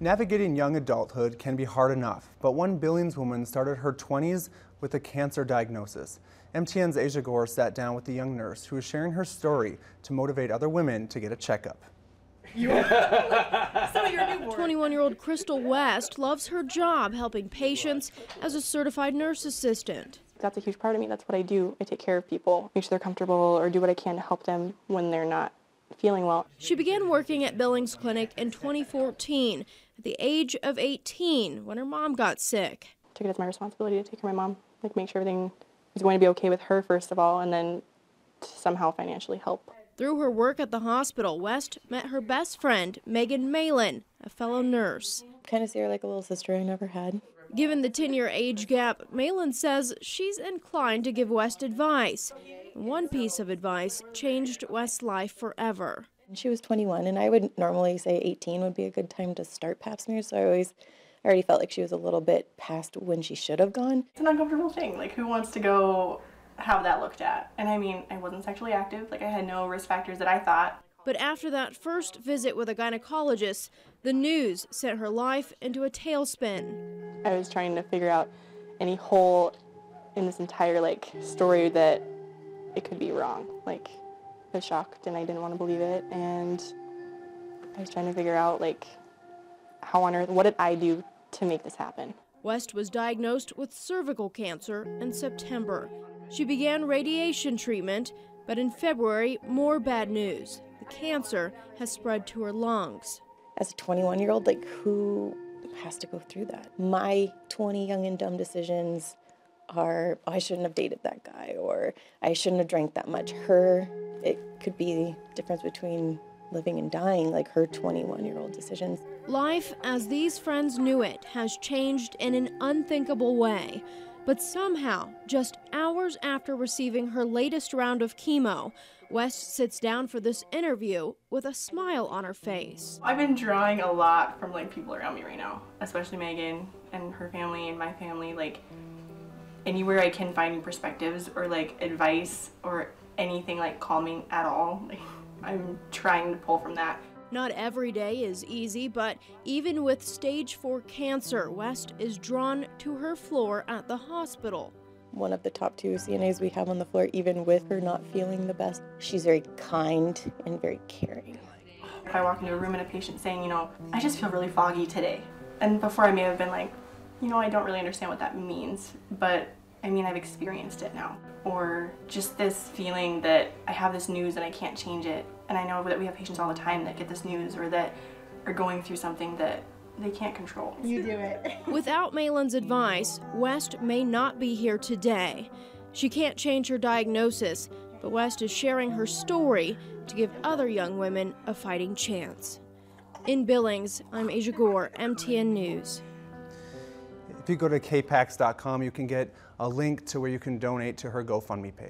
Navigating young adulthood can be hard enough, but one Billings woman started her 20s with a cancer diagnosis. MTN's Asia Gore sat down with the young nurse who is sharing her story to motivate other women to get a checkup. 21-year-old Crystal West loves her job helping patients as a certified nurse assistant. That's a huge part of me. That's what I do. I take care of people, make sure they're comfortable, or do what I can to help them when they're not feeling well. She began working at Billings Clinic in 2014 at the age of 18 when her mom got sick. I took it as my responsibility to take care of my mom, make sure everything was going to be okay with her first of all, and then to somehow financially help. Through her work at the hospital, West met her best friend, Megan Malin, a fellow nurse. Kind of see her like a little sister I never had. Given the 10-year age gap, Malin says she's inclined to give West advice. One piece of advice changed West's life forever. She was 21, and I would normally say 18 would be a good time to start pap smears, so I already felt like she was a little bit past when she should have gone. It's an uncomfortable thing. Like, who wants to go have that looked at? And I mean, I wasn't sexually active. Like, I had no risk factors that I thought. But after that first visit with a gynecologist, the news sent her life into a tailspin. I was trying to figure out any hole in this entire, story that it could be wrong. I was shocked and I didn't want to believe it. And I was trying to figure out, how on earth, what did I do to make this happen? West was diagnosed with cervical cancer in September. She began radiation treatment, but in February, more bad news. The cancer has spread to her lungs. As a 21-year-old, who has to go through that? My 20 young and dumb decisions are, I shouldn't have dated that guy, or I shouldn't have drank that much. It could be the difference between living and dying, her 21-year-old decisions. Life, as these friends knew it, has changed in an unthinkable way. But somehow, just hours after receiving her latest round of chemo, West sits down for this interview with a smile on her face. I've been drawing a lot from people around me right now, especially Megan and her family and my family. Anywhere I can find new perspectives or advice or anything calming at all, I'm trying to pull from that. Not every day is easy, but even with stage 4 cancer, West is drawn to her floor at the hospital. One of the top 2 CNAs we have on the floor, even with her not feeling the best. She's very kind and very caring. If I walk into a room and a patient saying, I just feel really foggy today. And before I may have been I don't really understand what that means, but I've experienced it now. Or just this feeling that I have this news and I can't change it. And I know that we have patients all the time that get this news or that are going through something that they can't control. You do it. Without Malin's advice, West may not be here today. She can't change her diagnosis, but West is sharing her story to give other young women a fighting chance. In Billings, I'm Asia Gore, MTN News. If you go to KPAX.com, you can get a link to where you can donate to her GoFundMe page.